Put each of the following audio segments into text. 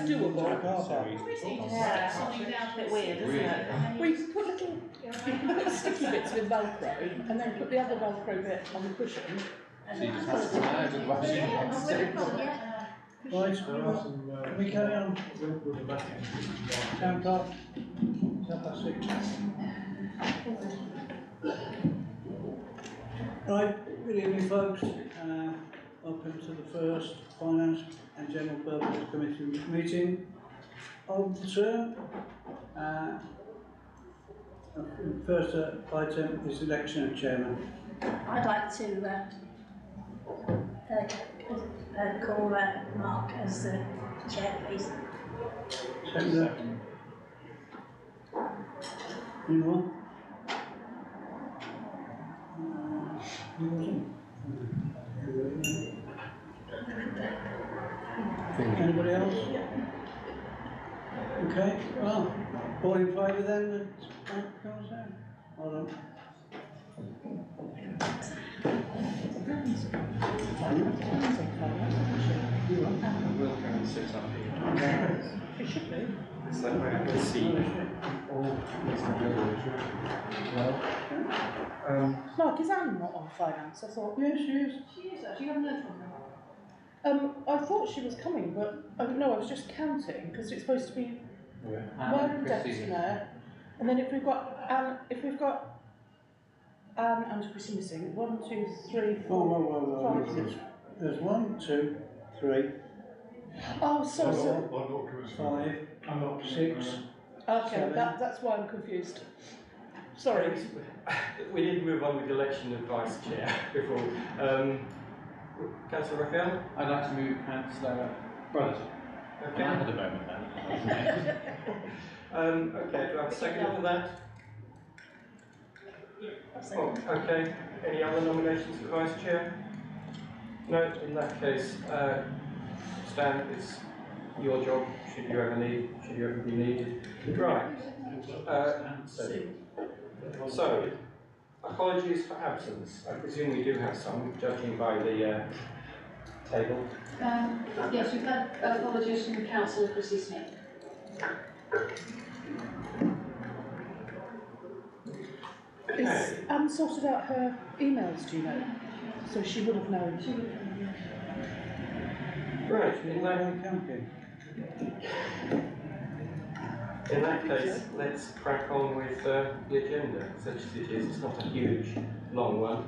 doable. Yeah, something a bit weird, isn't it? We can put little, you can put sticky bits with Velcro, and then put the other Velcro bit on the cushion. So you just have to snag and wash it. Right, can we carry on? Town clerk, 6:30. Right, good evening folks. Welcome to the first Finance and General Purpose Committee meeting of the term. First item is election of chairman. I'd like to call Mark as the chair, please. Second. Any more? Anybody else? Okay, well, all in favour then? Hold on. We'll go and sit up here. It should be. It's like I have a seat. Mark, is Anne not on finance? I thought, yeah, she is. She is actually, you haven't heard from her. I thought she was coming, but no, I was just counting because it's supposed to be Mayor and Deputy Mayor, and then if we've got Anne, and Chrissy missing, 1, 2, 3, 4, Whoa. 5, 6. There's 1, 2, 3, Oh, sorry. 5, 6. Okay, that's why I'm confused. Sorry. We need to move on with the election of vice chair before. Councillor Raphael? I'd like to move Councillor Brotherton. Okay. I had a moment then. Okay, do I have a second for that? Oh, okay. Any other nominations for vice chair? No, in that case, Stan, it's your job, should you ever be needed. Right. So, apologies for absence. I presume we do have some, judging by the table. Yes, we've had apologies from Councillor Chrissy Smith. Is Anne sorted out her emails, do you know? So she would have known. Right, in that case, let's crack on with the agenda, such as it is. It's not a huge, long one.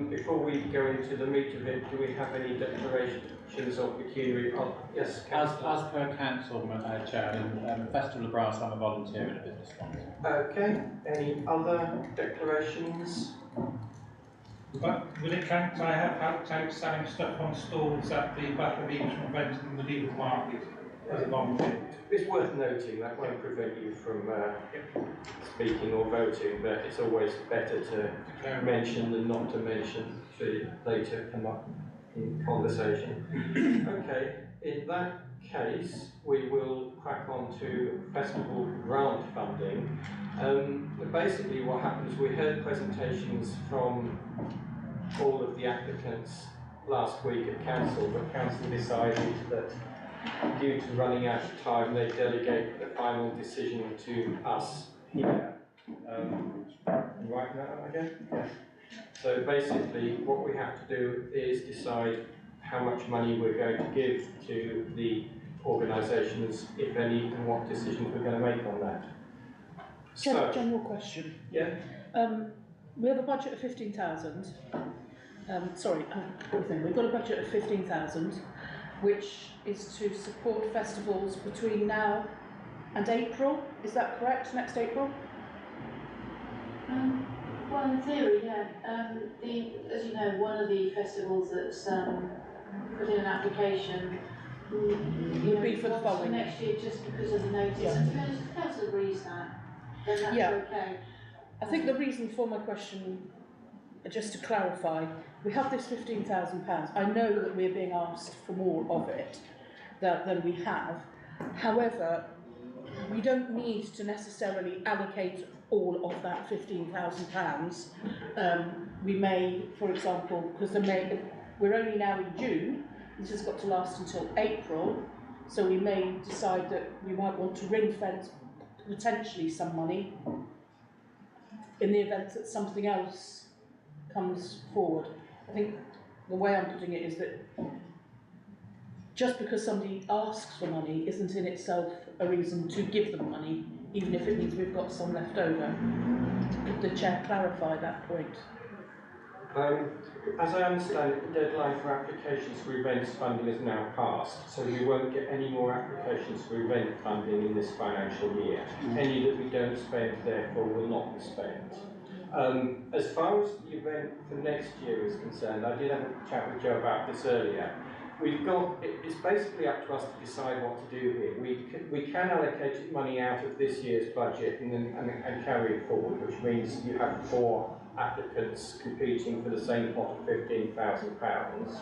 Before we go into the meat of it, do we have any declarations of pecuniary? Yes, Councillor. As per Council Chair, Festival of Brass, I'm a volunteer in a business sponsor. Okay, any other declarations? But will it count? I have helped out selling stuff on stalls at the Battle of Evesham event in the medieval market as a volunteer. It's worth noting that won't prevent you from speaking or voting, but it's always better to mention than not to mention to later come up in conversation. Okay, in that case, we will crack on to festival grant funding. Basically what happens, we heard presentations from all of the applicants last week at Council, but Council decided that due to running out of time, they delegate the final decision to us here. Right now, again? Yes. So basically, what we have to do is decide how much money we're going to give to the organisations, if any, and what decisions we're going to make on that. General question. Yeah. We have a budget of 15,000. We've got a budget of 15,000, which is to support festivals between now and April. Is that correct? Next April? Well, in theory, yeah. As you know, one of the festivals that's put in an application would be for the following next year, just because of the notice. Yeah. And to be honest, if the council agrees that, then that's okay. I think the reason for my question, just to clarify, we have this £15,000. I know that we're being asked for more of it than we have. However, we don't need to necessarily allocate all of that £15,000. We may, for example, because we're only now in June, this has got to last until April. So we may decide that we might want to ring fence potentially some money in the event that something else comes forward. I think the way I'm putting it is that just because somebody asks for money isn't in itself a reason to give them money, even if it means we've got some left over. Could the chair clarify that point? As I understand it, the deadline for applications for events funding is now passed, so we won't get any more applications for event funding in this financial year. Any that we don't spend, therefore, will not be spent. As far as the event for next year is concerned, I did have a chat with Joe about this earlier. It's basically up to us to decide what to do here. We can allocate money out of this year's budget and carry it forward, which means you have 4 applicants competing for the same pot of £15,000.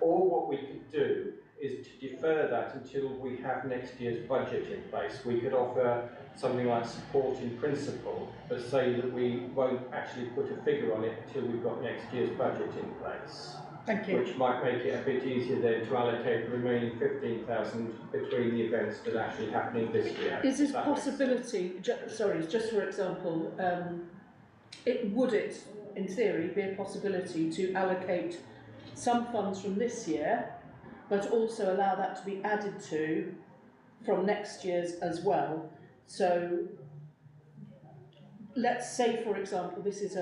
Or what we could do is to defer that until we have next year's budget in place. We could offer something like support in principle, but say that we won't actually put a figure on it until we've got next year's budget in place. Thank you. Which might make it a bit easier then to allocate the remaining 15,000 between the events that are actually happening this year. Is this possibility, just for example, would it, in theory, be a possibility to allocate some funds from this year, but also allow that to be added to from next year's as well? So, let's say, for example, this is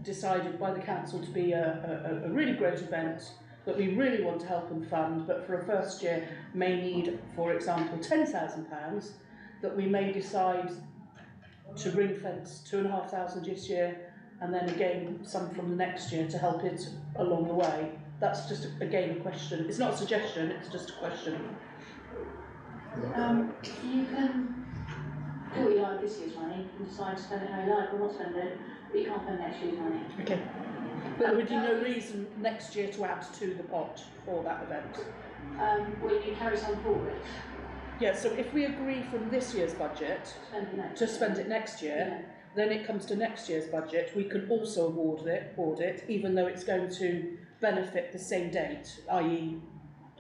decided by the council to be a really great event that we really want to help and fund, but for a first year may need, for example, £10,000, that we may decide to ring fence 2,500 this year, and then again some from the next year to help it along the way. That's just again a question. It's not a suggestion, it's just a question. You can do what you like this year's money and decide to spend it how you like or not spend it, but you can't spend next year's money. Okay. But there would be no reason next year to add to the pot for that event. Well, you carry some forward. Yeah, so if we agree from this year's budget to spend it next year, then it comes to next year's budget, we can also award it, even though it's going to benefit the same date, i.e.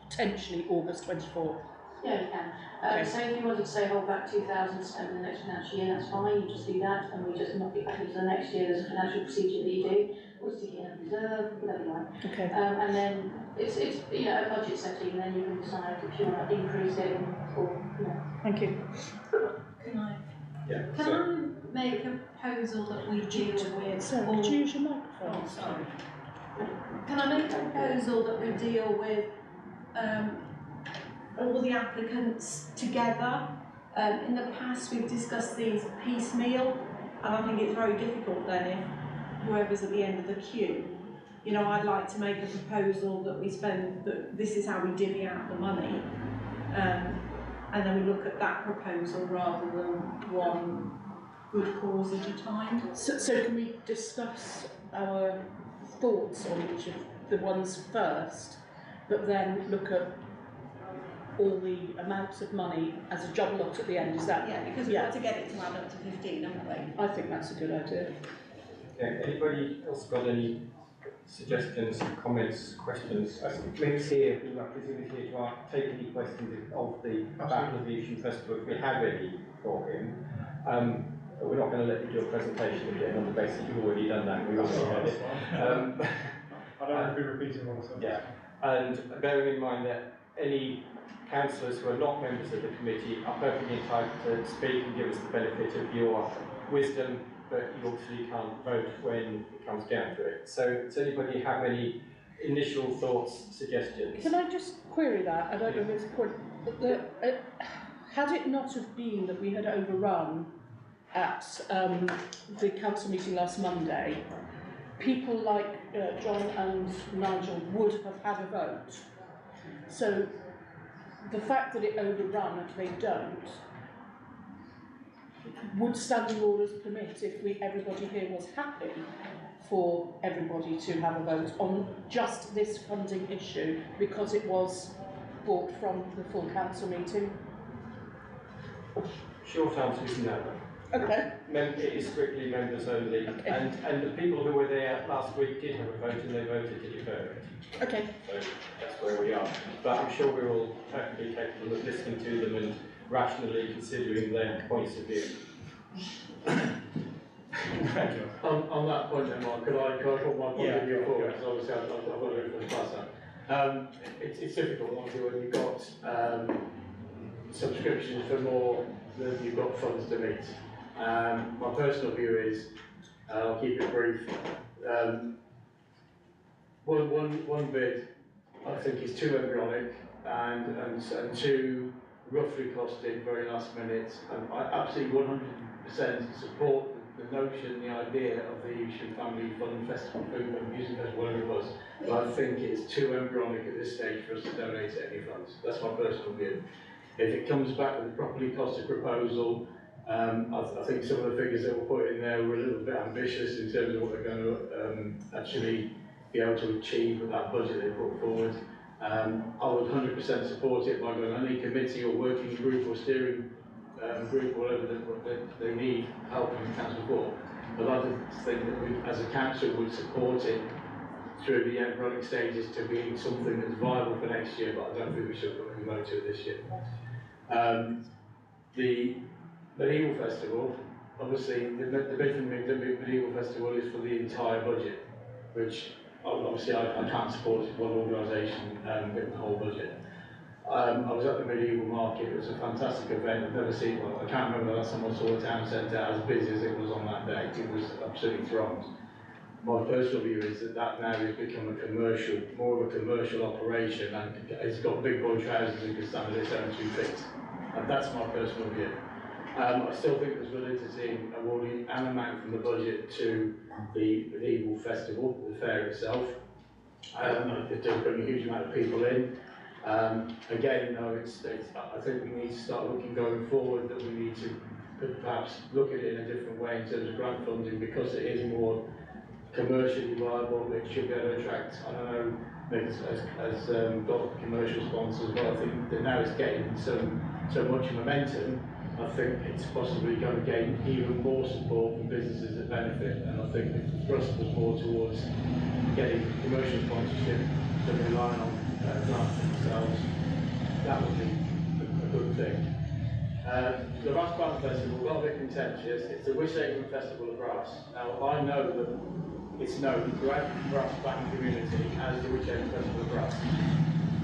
potentially August 24th. Yeah, you can. Okay. So if you wanted to say hold back 2,000 to spend in the next financial year, that's fine, you just do that, and we just knock it back into the next year. There's a financial procedure that you do, or stick it in a reserve, whatever you like. Okay. And then it's a budget setting, and then you can decide if you want to increase it or Thank you. Can I make a proposal that we deal with So, all... could you use your microphone? Oh, sorry. Can I make a proposal that we deal with all the applicants together? In the past we've discussed these piecemeal, and I think it's very difficult then if whoever's at the end of the queue. You know, I'd like to make a proposal that we spend, that this is how we divvy out the money, and then we look at that proposal rather than one good cause at a time. So can we discuss our thoughts on each of the ones first, but then look at all the amounts of money as a job lot at the end? Is that? Yeah, because we've got to get it to add up to 15, haven't we? I think that's a good idea. Okay, anybody else got any suggestions, comments, questions? Mick's here, who I presume is here to take any questions of the Battle of Evesham Festival, if we have any for him. But we're not going to let you do a presentation again on the basis you've already done that. We've already heard it. I don't want to be repeating what I said. Yeah, and bearing in mind that any councillors who are not members of the committee are perfectly entitled to speak and give us the benefit of your wisdom, but you obviously can't vote when it comes down to it. So does anybody have any initial thoughts, suggestions? Can I just query that? I don't know if it's a point. Had it not have been that we had overrun at the council meeting last Monday, people like John and Nigel would have had a vote. So the fact that it overrun and they don't, would standing orders permit, if everybody here was happy, for everybody to have a vote on just this funding issue because it was brought from the full council meeting? Short answer is no. Okay. It is strictly members only, Okay. and the people who were there last week did have a vote and they voted to defer it. Okay. So that's where we are. But I'm sure we're all perfectly capable of listening to them and rationally considering their points of view. On that point then, Mark, could I put my point of view forward? Because obviously I've got to look for the class now. It's difficult, obviously, when you've got subscriptions for more than you've got funds to meet. My personal view is, I'll keep it brief, one bid I think is too embryonic and two roughly costed very last minute. I absolutely 100% support the notion, the idea of the Evesham Family Fun Festival, Food and Music Festival, whatever it was, but I think it's too embryonic at this stage for us to donate any funds. That's my personal view. If it comes back with a properly costed proposal, I think some of the figures that were put in there were a little bit ambitious in terms of what they're going to actually be able to achieve with that budget they put forward. I would 100% support it by going on any committee or working group or steering group, whatever they need help from council for. But I think that we, as a council, would support it through the embryonic stages to being something that's viable for next year, but I don't think we should promote it this year. The Medieval Festival, obviously, the bid from the Medieval Festival is for the entire budget, which obviously I can't support one organisation with the whole budget. I was at the Medieval Market. It was a fantastic event. I've never seen one. I can't remember the last time I saw the town centre as busy as it was on that day. It was absolutely thronged. My personal view is that now has become a commercial, more of a commercial operation, and it's got big boy trousers and can stand on its own 2 feet. And that's my personal view. I still think there's validity in awarding an amount from the budget to the Medieval Festival, the fair itself. It does bring a huge amount of people in. Again, though, I think we need to start looking going forward that we need to perhaps look at it in a different way in terms of grant funding, because it is more commercially viable. It should be able to attract, I don't know, has got commercial sponsors, but I think that now it's getting so much momentum. I think it's possibly going to gain even more support from businesses that benefit, and I think if the thrust was more towards getting commercial sponsorship than relying on grants themselves, that would be a good thing. The Brass Band Festival got a bit contentious. It's the Wishaven Festival of Brass. Now, I know that it's known throughout the brass band community as the Wishaven Festival of Brass.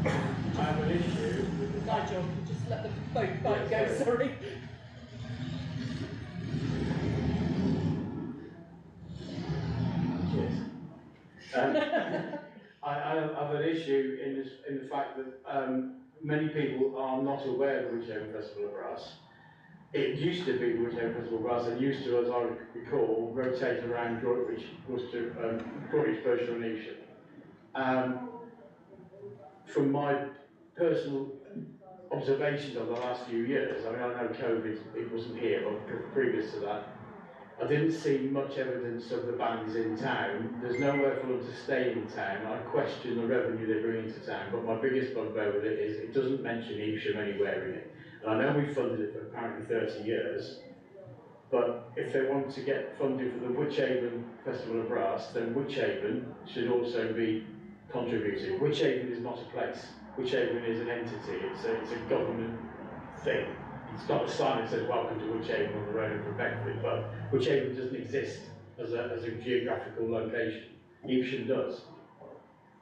I have an issue with the fact... Nigel, just let the boat bike go, sorry. I have an issue in the fact that many people are not aware of the Wishaven Festival of Brass. It used to be the Wishaven Festival of Brass, and used to, as I recall, rotate around Droitwich, Worcester, Droitwich, Pershore and Evesham. From my personal observations of the last few years, I mean, I know COVID, it wasn't here, but previous to that, I didn't see much evidence of the bands in town. There's nowhere for them to stay in town. I question the revenue they bring into town, but my biggest bugbear with it is it doesn't mention Evesham anywhere in it. And I know we've funded it for apparently 30 years, but if they want to get funding for the Wychavon Festival of Brass, then Wychavon should also be contributing. Wychavon is not a place. Wychavon is an entity. It's a government thing. It's got a sign that says welcome to Wychavon on the road from Beckford, but Wychavon doesn't exist as a geographical location. Evesham does.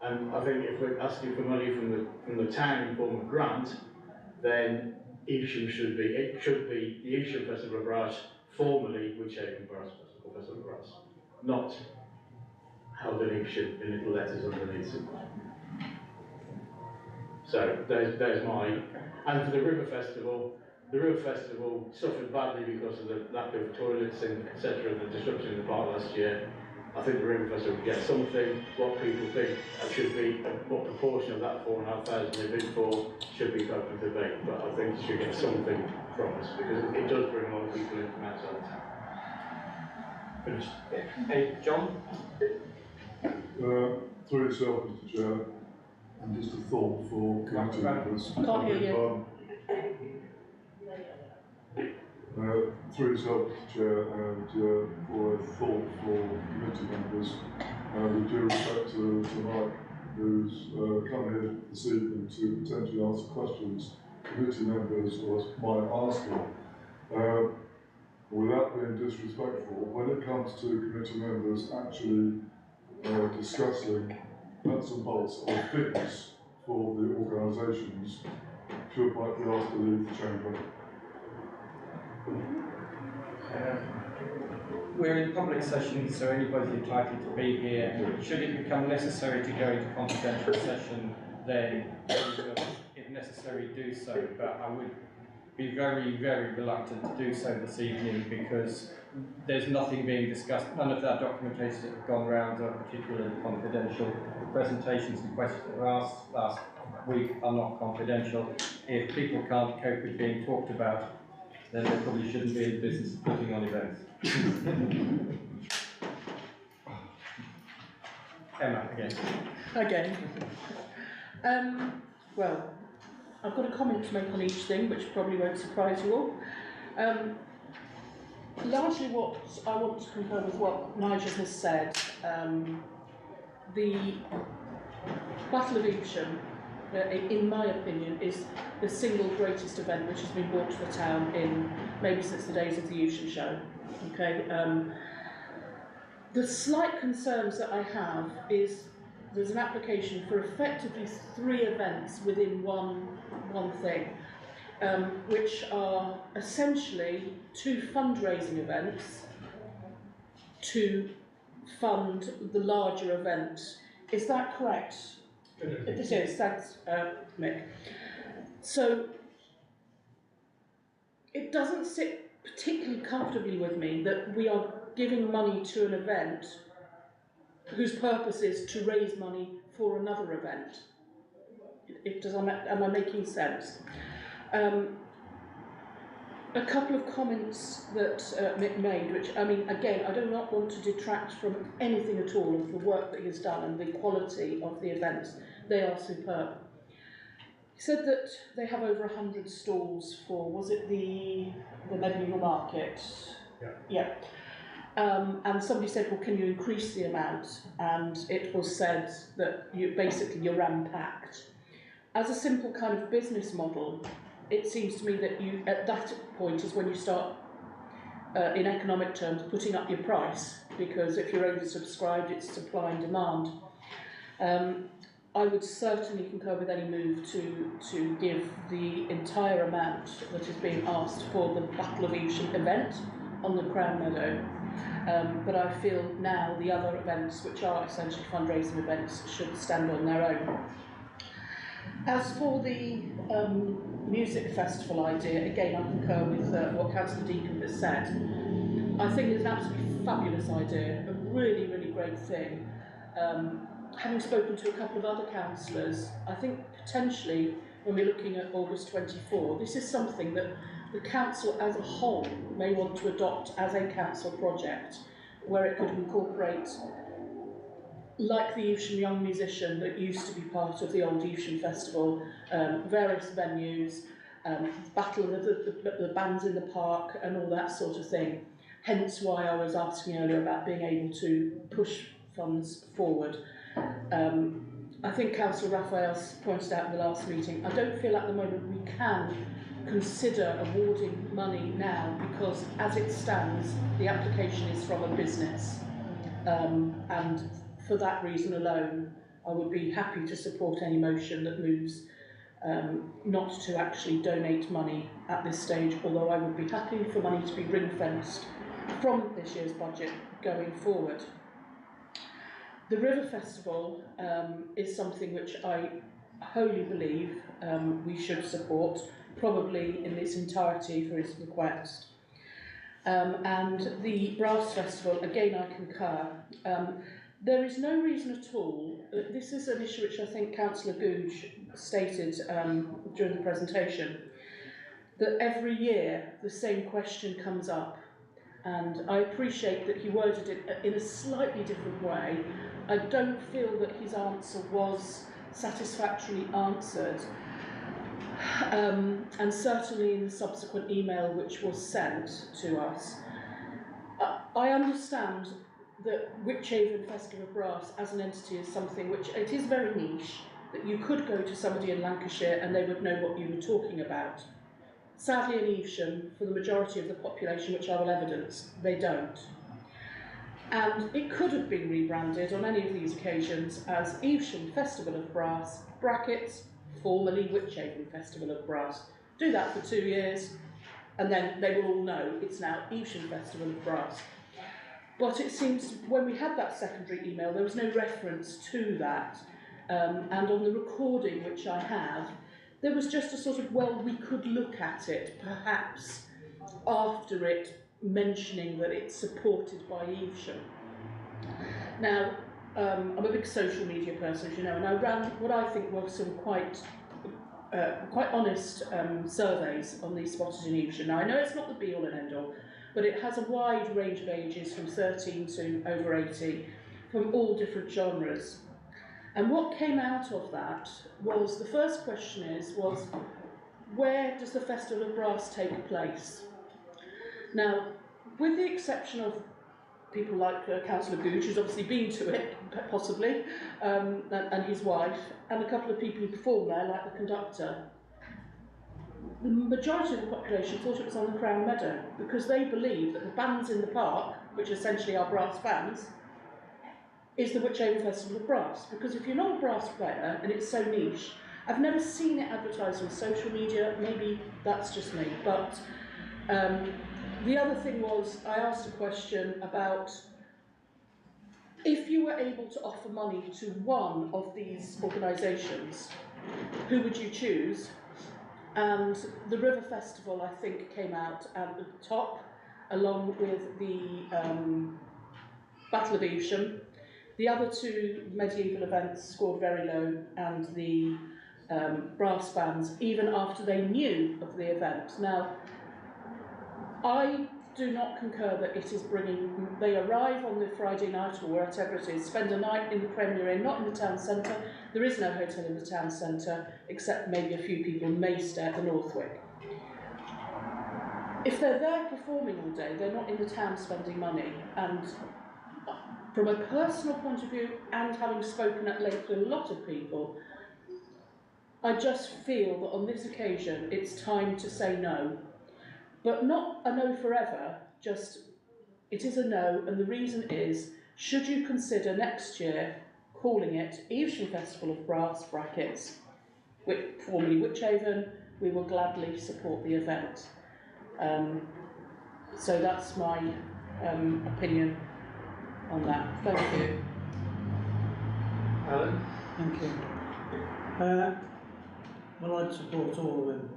And I think if we're asking for money from the town in form of grant, then Evesham should be the Evesham Festival of Brass, formerly Wychavon Festival of Brass, not held in Evesham in little letters underneath it. So there's my, and for the River Festival suffered badly because of the lack of toilets and etc. and the disruption in the park last year. I think the River Festival will get something. What people think should be, what proportion of that 4,500 they bid for should be open to debate, but I think it should get something from us because it does bring a lot of people in from outside town. Finished. Hey, John? Through yourself, Mr. Chair, and just a thought for committee members. Can't hear you. Through yourself, Chair, and for a thought for committee members, with due respect to Mike, who's come here this evening to potentially answer questions committee members might ask him. Without being disrespectful, when it comes to committee members actually discussing nuts and bolts of fitness for the organisations, should might be asked to leave the chamber. We're in public session, so anybody's entitled to be here. Should it become necessary to go into confidential session, then we will, if necessary, do so. But I would be very, very reluctant to do so this evening because there's nothing being discussed. None of that documentation that have gone round are particularly confidential. The presentations and questions that were asked last week are not confidential. If people can't cope with being talked about, then they probably shouldn't be in the business of putting on events. Emma, again. Well, I've got a comment to make on each thing, which probably won't surprise you all. Largely what I want to concur with what Nigel has said. The Battle of Evesham, in my opinion, is the single greatest event which has been brought to the town in maybe since the days of the Evesham show. Okay. The slight concerns that I have is there's an application for effectively 3 events within one thing, which are essentially 2 fundraising events to fund the larger event. Is that correct? It is, thanks, Mick. So, it doesn't sit particularly comfortably with me that we are giving money to an event whose purpose is to raise money for another event. Am I making sense? A couple of comments that Mick made, which, I mean, again, I do not want to detract from anything at all of the work that he has done and the quality of the events. They are superb. He said that they have over 100 stalls for, was it the medieval market? Yeah. And somebody said, well, can you increase the amount? And it was said that you're rampacked. As a simple kind of business model, it seems to me that you, at that point, is when you start, in economic terms, putting up your price, because if you're oversubscribed, it's supply and demand. I would certainly concur with any move to give the entire amount that is being asked for the Battle of Evesham event on the Crown Meadow. But I feel now the other events, which are essentially fundraising events, should stand on their own. As for the music festival idea, again I concur with what Councillor Deacon has said. I think it's an absolutely fabulous idea, a really, really great thing. Having spoken to a couple of other councillors, I think potentially when we're looking at August 24, this is something that the council as a whole may want to adopt as a council project, where it could incorporate, like the Evesham Young Musician that used to be part of the old Evesham Festival, various venues, battle of the bands in the park and all that sort of thing. Hence why I was asking earlier about being able to push funds forward. I think Councillor Raphael's pointed out in the last meeting, I don't feel at the moment we can consider awarding money now because as it stands, the application is from a business. And for that reason alone, I would be happy to support any motion that moves not to actually donate money at this stage, although I would be happy for money to be ring-fenced from this year's budget going forward. The River Festival is something which I wholly believe we should support, probably in its entirety for its request. And the Brass Festival, again I concur. There is no reason at all, this is an issue which I think Councillor Googe stated during the presentation, that every year the same question comes up, and I appreciate that he worded it in a slightly different way. I don't feel that his answer was satisfactorily answered. and certainly in the subsequent email which was sent to us. I understand that Wychhaven Festival of Brass as an entity is something which, it is very niche, that you could go to somebody in Lancashire and they would know what you were talking about. Sadly in Evesham, for the majority of the population, which I will evidence, they don't. And it could have been rebranded on any of these occasions as Evesham Festival of Brass, brackets, formerly Wychhaven Festival of Brass. Do that for 2 years, and then they will all know it's now Evesham Festival of Brass. But it seems when we had that secondary email, there was no reference to that. And on the recording which I have, there was just a sort of, well, we could look at it, perhaps after it mentioning that it's supported by Evesham. Now, I'm a big social media person, as you know, and I ran what I think were some quite honest surveys on these spotted in Evesham. Now, I know it's not the be-all and end-all, but it has a wide range of ages, from 13 to over 80, from all different genres. And what came out of that was, the first question was, where does the Festival of Brass take place? Now, with the exception of people like Councillor Gooch, who's obviously been to it, possibly, and his wife, and a couple of people who perform there, like the conductor, the majority of the population thought it was on the Crown Meadow, because they believe that the bands in the park, which essentially are brass bands, is the Wychhaven Festival of Brass. Because if you're not a brass player, and it's so niche, I've never seen it advertised on social media, maybe that's just me, but the other thing was, I asked a question about if you were able to offer money to one of these organisations, who would you choose? And the River Festival, I think, came out at the top, along with the Battle of Evesham. The other two medieval events scored very low, and the brass bands, even after they knew of the event. Now, I do not concur that it is bringing, they arrive on the Friday night or whatever it is, spend a night in the Premier Inn, not in the town centre. There is no hotel in the town centre, except maybe a few people may stay at the Northwick. If they're there performing all day, they're not in the town spending money. And from a personal point of view, and having spoken at length with a lot of people, I just feel that on this occasion it's time to say no. But not a no forever, just it is a no, and the reason is, should you consider next year calling it Evesham Festival of Brass, brackets, formerly Wychhaven, we will gladly support the event. So that's my opinion on that. Thank you. Alan? Thank you. Well, I'd support all of them.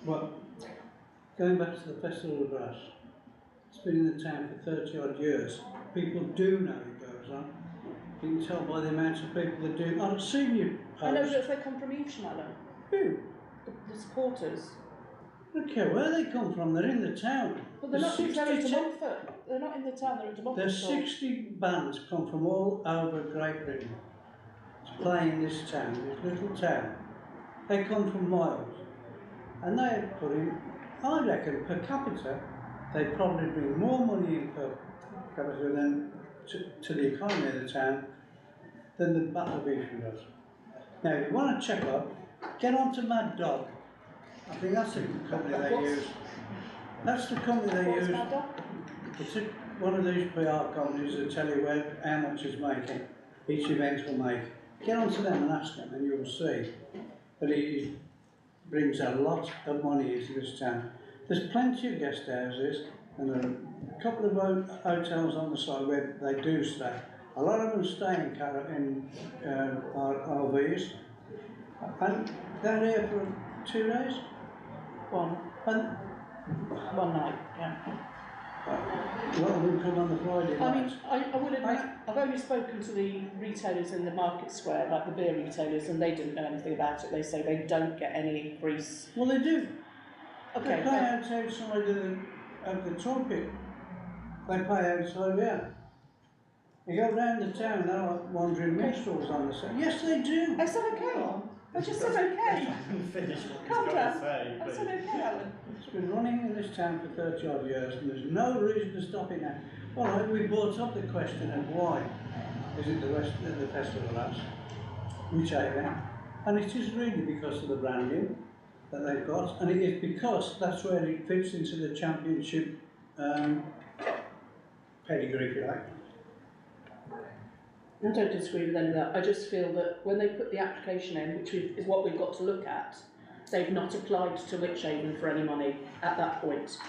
But going back to the Festival of Brass, it's been in the town for 30 odd years. People do know it goes on. You can tell by the amount of people that do. I've seen you post. I know that they come from Evesham, Alan. Who? The supporters. I don't care where they come from, they're in the town. But they're not in There's the Montfort. They're not in the town, they're at De Montfort. There's 60 bands come from all over Great Britain to play in this town, this little town. They come from miles. And they put in, I reckon, per capita, they probably bring more money in per capita than to the economy of the town than the Battle of Evesham does. Now, if you want to check up, get on to Mad Dog. I think that's the company they use. That's the company they use. It's one of these PR companies that tell you how much it's making, each event will make. Get on to them and ask them, and you'll see that it brings a lot of money into this town. There's plenty of guest houses, and there are a couple of hotels on the side where they do stay. A lot of them stay in RVs, and they're here for 2 days. One night, yeah. A lot of them come on the Friday night. I mean, I will admit, I've only spoken to the retailers in the market square, like the beer retailers, and they didn't know anything about it. They say they don't get any increase. Well, they do. Okay. They pay outside of the trumpet. They pay outside, yeah. You go round the town, there are wandering minstrels on the side. Yes, they do. Is that okay? I just said okay. Finish what Calm he's down. got to say, I please. said okay, Alan. It's been running in this town for 30 odd years and there's no reason to stop it now. All right, we brought up the question of why is it the festival house, Wychavon, and it is really because of the branding that they've got, and it is because that's where it fits into the championship pedigree, if you like. I don't disagree with any of that. I just feel that when they put the application in, which is what we've got to look at, they've not applied to Wychavon for any money at that point.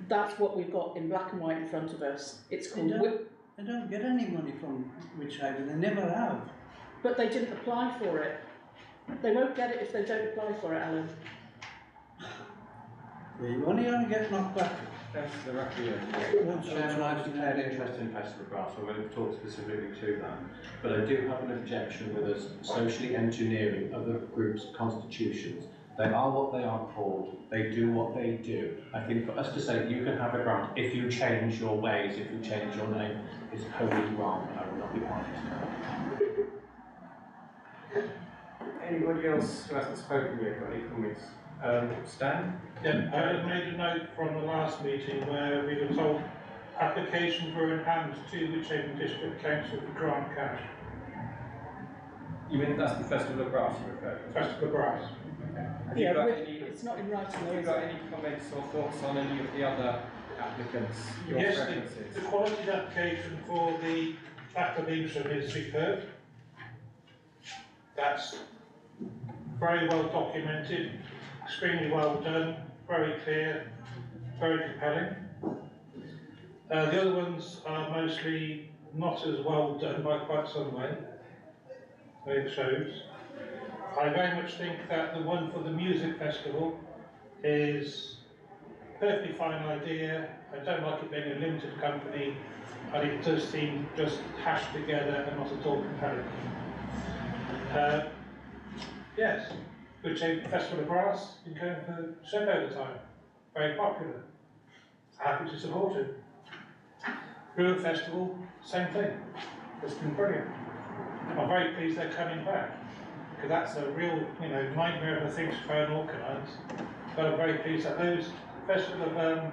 That's what we've got in black and white in front of us. It's called They don't get any money from Wychavon, they never have. but they didn't apply for it. They won't get it if they don't apply for it, Alan. Yeah, you only get knocked back. Thanks to the referee. Chairman, I've declared interest in Festival of Brass, so I'm going to talk specifically to that. But I do have an objection with us socially engineering other groups' constitutions. They are what they are called. They do what they do. I think for us to say you can have a grant if you change your ways, if you change your name, is wholly wrong. I will not be part of it. Anybody else who hasn't spoken yet got any comments? Stan? Yeah, I made a note from the last meeting where we were told applications were in hand to Wychavon District Council for grant cash. You mean that's the Festival of Brass you referred to? Festival of Brass. Have Yeah, you got with- any, it's not in writing have though, you is got it? any comments or thoughts on any of the other applicants? Your Yes, preferences? the quality application for the Battle of Evesham is superb. That's very well documented, extremely well done, very clear, very compelling. The other ones are mostly not as well done by quite some way, it shows. I very much think that the one for the music festival is a perfectly fine idea. I don't like it being a limited company, and it does seem just hashed together and not at all compelling. Yes, Wychavon Festival of Brass, been going for shed over time. Very popular. Happy to support it. Brewer Festival, same thing. It's been brilliant. I'm very pleased they're coming back, because that's a real, nightmare of a thing to try and organise. But I'm very pleased that those Festival of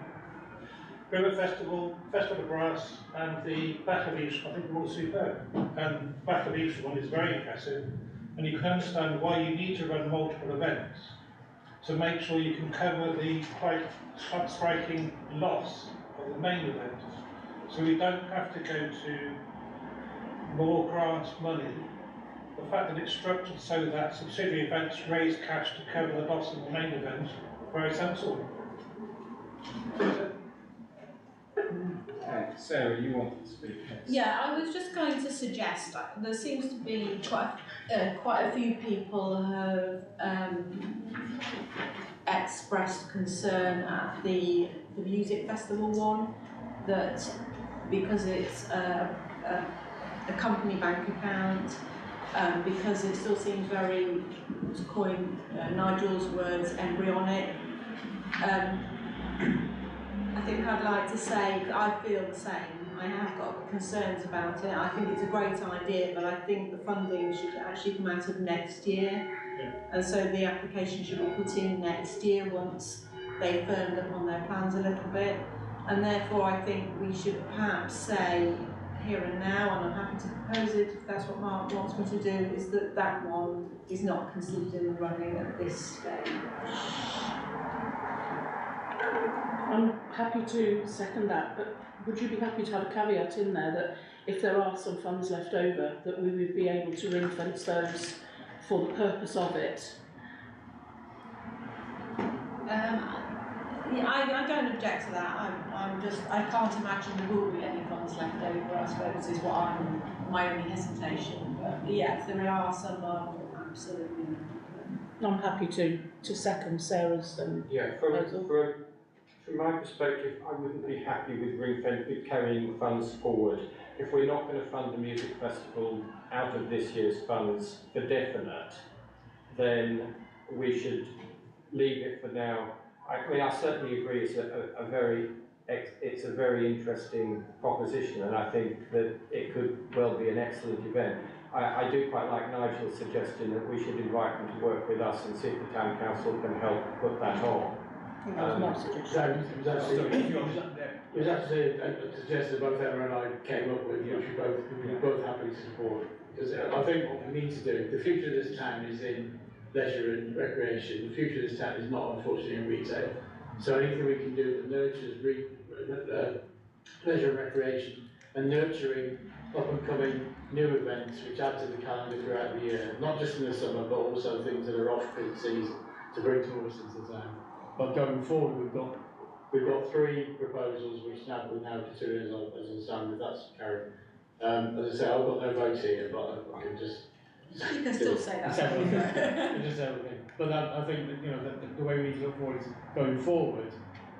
Brewer Festival, Festival of Brass, and the Battle of Evesham, I think are all superb. And Battle of Evesham one is very impressive, and you can understand why you need to run multiple events to make sure you can cover the quite striking loss of the main event. So we don't have to go to more grant money. The fact that it's structured so that subsidiary events raise cash to cover the loss of the main event, very sensible. Okay, Sarah, you wanted to speak next. Yeah, I was just going to suggest there seems to be quite a few people have expressed concern at the music festival one, that because it's a company bank account, because it still seems very, to coin Nigel's words, embryonic. I think I'd like to say that I feel the same. I have got concerns about it. I think it's a great idea, but I think the funding should actually come out of next year. Yeah. And so the application should be put in next year once they've firmed up on their plans a little bit. And therefore I think we should perhaps say here and now, and I'm happy to propose it if that's what Mark wants me to do, is that that one is not considered in the running at this stage. I'm happy to second that, but would you be happy to have a caveat in there that if there are some funds left over, that we would be able to ring fence those for the purpose of it? Yeah, I don't object to that. I can't imagine there will be any funds left over, I suppose, is what my only hesitation. But yeah, if there are some, absolutely. I'm happy to second Sarah's Yeah, proposal. From my perspective, I wouldn't be happy with carrying funds forward. If we're not going to fund the music festival out of this year's funds for definite, then we should leave it for now. I certainly agree it's a very it's a very interesting proposition, and I think that it could well be an excellent event. I do quite like Nigel's suggestion that we should invite them to work with us and see if the town council can help put that on. That was my suggestion. It was actually a suggestion both Emma and I came up with, which we were both happy to support. Because I think what we need to do, the future of this town is in leisure and recreation. The future of this town is not, unfortunately, in retail. So anything we can do that nurtures leisure and recreation, and nurturing up and coming new events which add to the calendar throughout the year, not just in the summer, but also things that are off peak season to bring tourists into the town. But going forward, we've got 3 proposals which now we're now considering as a stand, if that's carried. As I say, I've got no vote here, but I can just. You can still say that. Just everything. But I think that, you know, the way we need to look forward is going forward,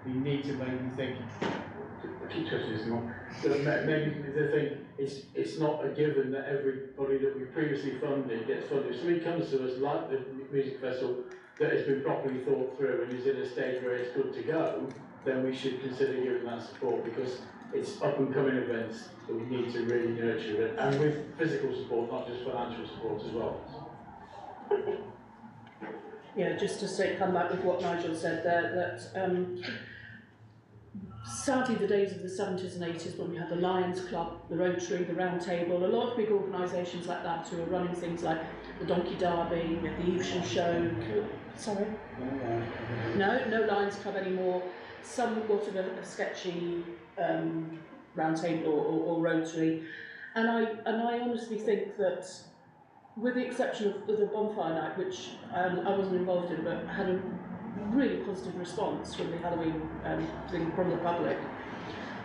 we need to maybe think. I keep touching this one. Maybe they think it's not a given that everybody that we previously funded gets funded. If somebody comes to us like the music festival that has been properly thought through and is in a stage where it's good to go, then we should consider giving that support, because it's up and coming events that we need to really nurture it, and with physical support, not just financial support as well. Yeah, just to say, come back with what Nigel said there, that sadly the days of the 70s and 80s when we had the Lions Club, the Rotary, the Round Table, a lot of big organisations like that who are running things like the Donkey Derby, the Evesham Show. Sorry? No Lions Club anymore. Somewhat of a sketchy Round Table or Rotary. And I honestly think that, with the exception of the bonfire night, which I wasn't involved in, but had a really positive response from the Halloween thing from the public,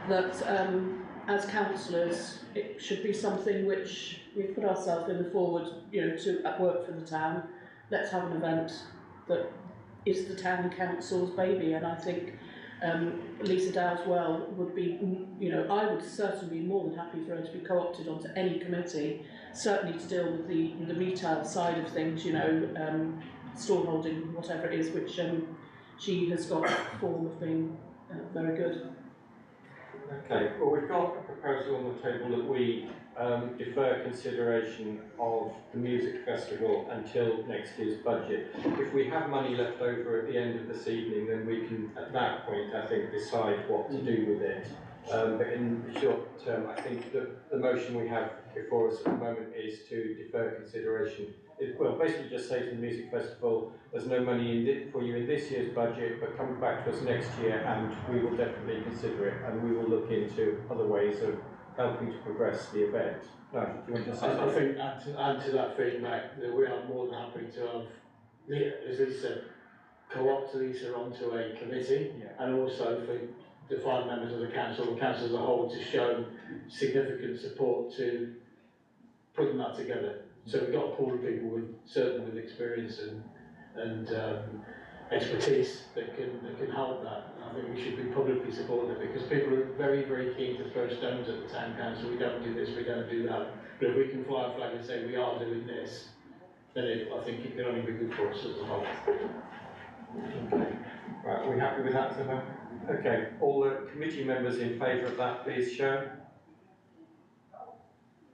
that as councillors it should be something which we put ourselves in the forward, you know, to work for the town. Let's have an event that is the town council's baby, and I think Lisa Dowswell would be, you know, I would certainly be more than happy for her to be co-opted onto any committee, certainly to deal with the retail side of things, you know, stall holding, whatever it is, which she has got a form of being very good. Okay, well, we've got a proposal on the table that we defer consideration of the music festival until next year's budget. If we have money left over at the end of this evening, then we can, at that point, I think, decide what to do with it. But in the short term, I think the motion we have before us at the moment is to defer consideration. Well, basically just say to the music festival, there's no money for you in this year's budget, but come back to us next year and we will definitely consider it, and we will look into other ways of helping to progress the event. No, do you want to say something? I think, add to that feedback, that we are more than happy to have, as Lisa, co-opt Lisa onto a committee, and also for the 5 members of the council as a whole, to show significant support to putting that together. So we've got a pool of people with experience and expertise that can help that. And I think we should be publicly supportive, because people are very, very keen to throw stones at the town council. We don't do this, we don't do that. But if we can fly a flag and say we are doing this, then I think it can only be good for us as a whole. Okay. Right, are we happy with that, Zimmer? Okay, all the committee members in favour of that, please show.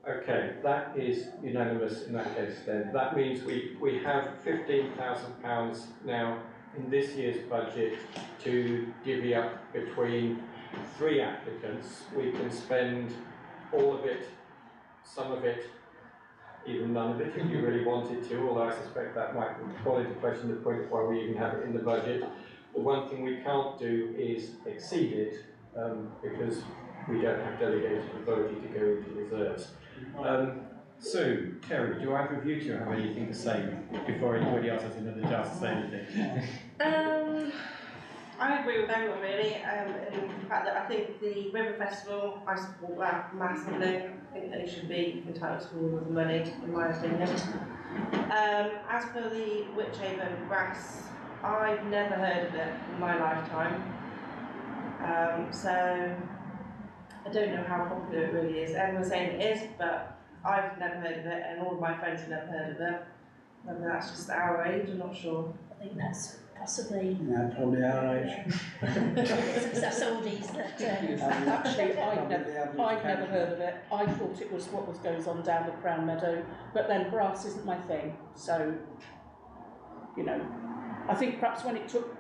Okay, that is unanimous in that case then. That means we have £15,000 now in this year's budget to divvy up between 3 applicants. We can spend all of it, some of it, even none of it if you really wanted to, although I suspect that might call into question the point of why we even have it in the budget. The one thing we can't do is exceed it, because we don't have delegated authority to go into reserves. Sue, Terry, do either of you two have anything to say before anybody else has another chance to say anything? I agree with everyone really, in the fact that I think the River Festival, I support that massively. I think they should be entitled to all of the money, in my opinion. As for the Witchaven Brass, I've never heard of it in my lifetime. So I don't know how popular it really is. Everyone's saying it is, but I've never heard of it, and all of my friends have never heard of it. Whether that's just our age, I'm not sure. I think that's Possibly No, probably our age. success oldies that, Actually, I'd Probably never, the average I'd never council. heard of it. I thought it was what goes on down the Crown Meadow, but then brass isn't my thing, so, you know. I think perhaps when it took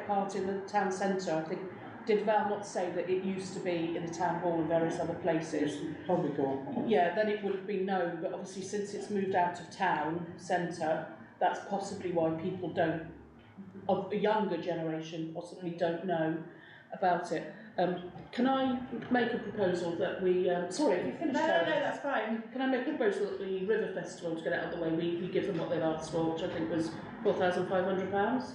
part in the town centre, I think, did Val not say that it used to be in the town hall and various other places? Probably called. Yeah, then it would have been known, but obviously since it's moved out of town centre, that's possibly why people don't, of a younger generation possibly don't know about it. Can I make a proposal that we, sorry, have you finished? No, Karen? that's fine. Can I make a proposal that the River Festival, to get it out of the way, we give them what they've asked for, which I think was £4,500?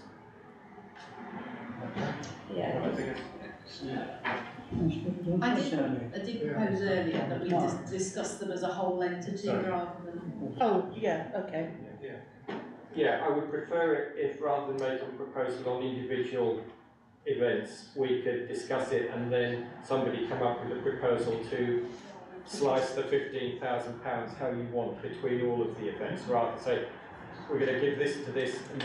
Yeah. I think it's, I did propose earlier that we Right. discuss them as a whole entity Sorry. rather than. Oh, yeah, okay. yeah, I would prefer it if rather than making a proposal on individual events, we could discuss it and then somebody come up with a proposal to slice the £15,000 how you want between all of the events, rather than say, we're going to give this to this and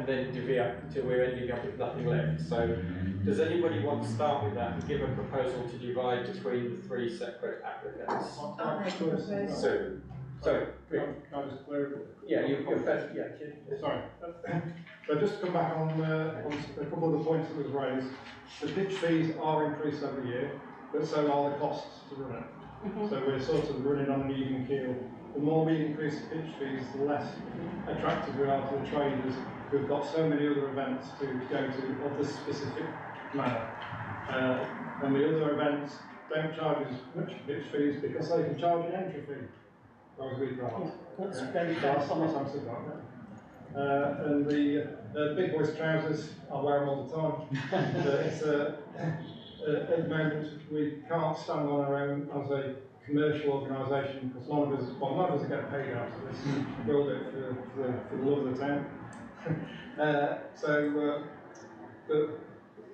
then divvy up until we're ending up with nothing left. So, does anybody want to start with that and give a proposal to divide between the three separate applicants? So, Can I just clarify? yeah, you're first, yeah. Sorry. So just to come back on a couple of the points that was raised, the pitch fees are increased every year, but so are the costs to run it. So we're sort of running on an even keel. The more we increase the pitch fees, the less attractive we are to the traders who've got so many other events to go to of this specific manner. And the other events don't charge as much pitch fees because they can charge an entry fee, whereas we can't. Yeah, that's very fair That's comment. answered that. And the big boys' trousers, I wear them all the time. It's at the moment we can't stand on our own as a commercial organisation because none of us are getting paid out of this. We all do it for the love of the town. But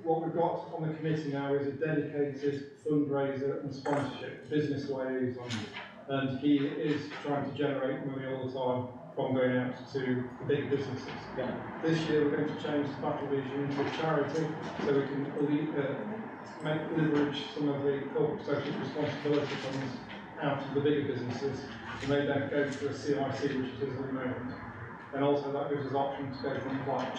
what we've got on the committee now is a dedicated fundraiser and sponsorship, business liaison, and he is trying to generate money all the time from going out to the big businesses. Yeah. This year we're going to change the Battle Vision into charity so we can leverage some of the corporate social responsibility funds out of the bigger businesses and they don't go to a CIC, which it is at the moment. And also that gives us options to go from like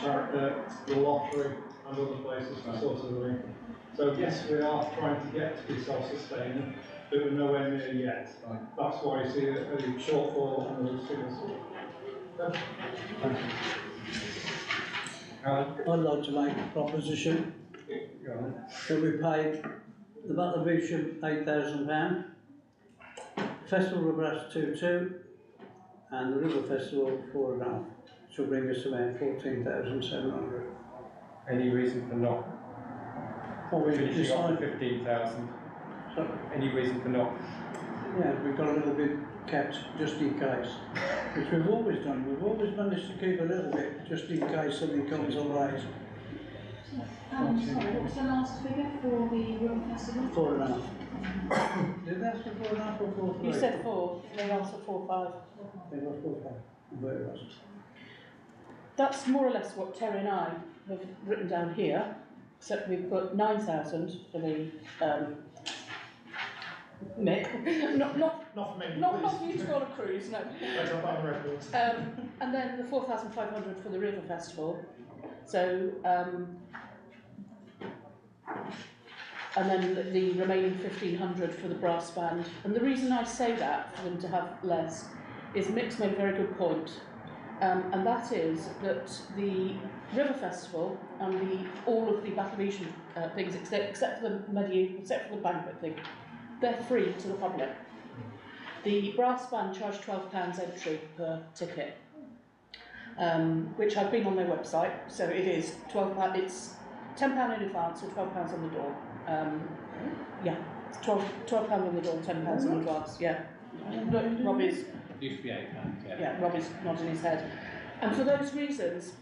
the lottery and other places for sort of the income. So yes, we are trying to get to be self-sustaining, but we're nowhere near yet. That's why you see a shortfall on those figures. I'd like to make a proposition that we paid the Battle Vision £8,000, Festival of Brass 2,200 and the River Festival 4,500, which will bring us about 14,700. Any reason for not What we finishing off the decided, 15,000? so, Any reason for not? yeah, we've got a little bit kept just in case, which we've always done. We've always managed to keep a little bit just in case something comes on late. Sorry, what was the last figure for the River Festival? 4,500. Did they ask for 4,500 or 4,300? You said 4, they asked for 4-5. They were 4,500. Where it was. That's more or less what Terry and I have written down here, except we've put 9,000 for the Mick. Not for me, Not for you to go on a cruise, no. That's up on the record. And then the 4,500 for the River Festival. So, and then the remaining 1,500 for the brass band. And the reason I say that, for them to have less, is Mick's made a very good point. And that is that the River Festival and all of the Battle Vision things, except for the medieval, except for the banquet thing, they're free to the public. The brass band charge £12 entry per ticket, which I've been on their website, so it is £12. It's £10 in advance or £12 on the door. Yeah, it's £12 on the door, £10 in advance. Yeah, look, Robbie's. It used to be £8, yeah. Yeah, Robbie's nodding his head. And for those reasons,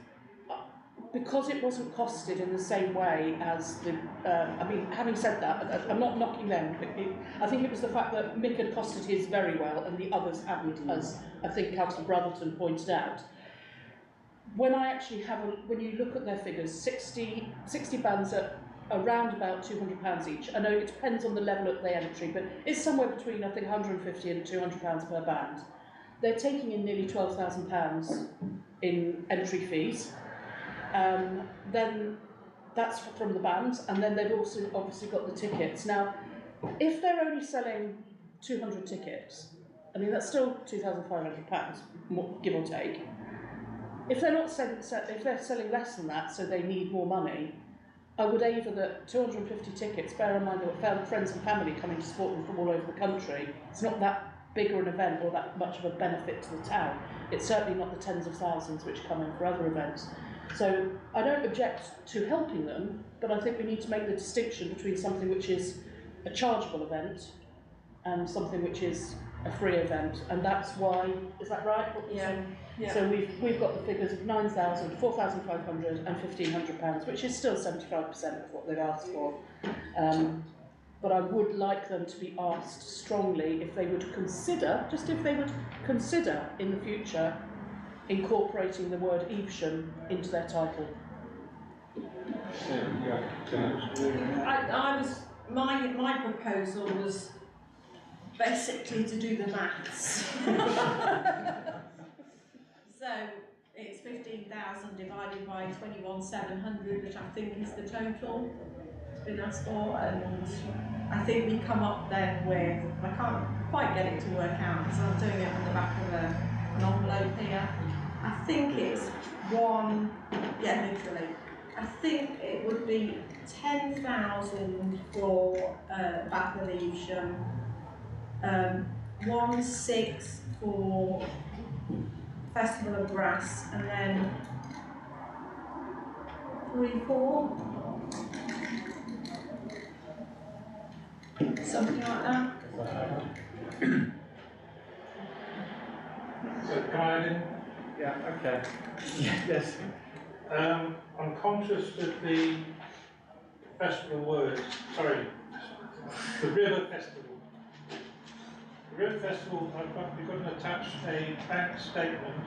because it wasn't costed in the same way as the, I mean, having said that, I'm not knocking them, but I think it was the fact that Mick had costed his very well and the others hadn't, as I think Councillor Brotherton pointed out. when I actually when you look at their figures, 60 bands at around about £200 each. I know it depends on the level of the entry, but it's somewhere between, I think, £150 and £200 per band. They're taking in nearly £12,000 in entry fees. Then that's from the bands, and then they've also obviously got the tickets. Now, if they're only selling 200 tickets, I mean, that's still £2,500, give or take. If they're not if they're selling less than that, so they need more money, I would aver that 250 tickets, bear in mind there were friends and family coming to support them from all over the country, it's not that bigger an event or that much of a benefit to the town. It's certainly not the tens of thousands which come in for other events. So I don't object to helping them, but I think we need to make the distinction between something which is a chargeable event and something which is a free event, and that's why, is that right? Yeah. Yeah. So we've got the figures of 9,000, 4,500 and £1,500, which is still 75% of what they've asked for. But I would like them to be asked strongly if they would consider, just if they would consider in the future, incorporating the word Evesham into their title. My proposal was basically to do the maths. So it's 15,000 divided by 21,700, which I think is the total it's been asked for, and I think we come up then with, I can't quite get it to work out because I'm doing it on the back of an envelope here. I think it's literally. I think it would be 10,000 for Battle of Evesham, 1,600 for Festival of Brass, and then 3,400, something like that. So can I add in? Yeah, okay. Yes. I'm conscious that the the River Festival. The River Festival, we've got to attach a bank statement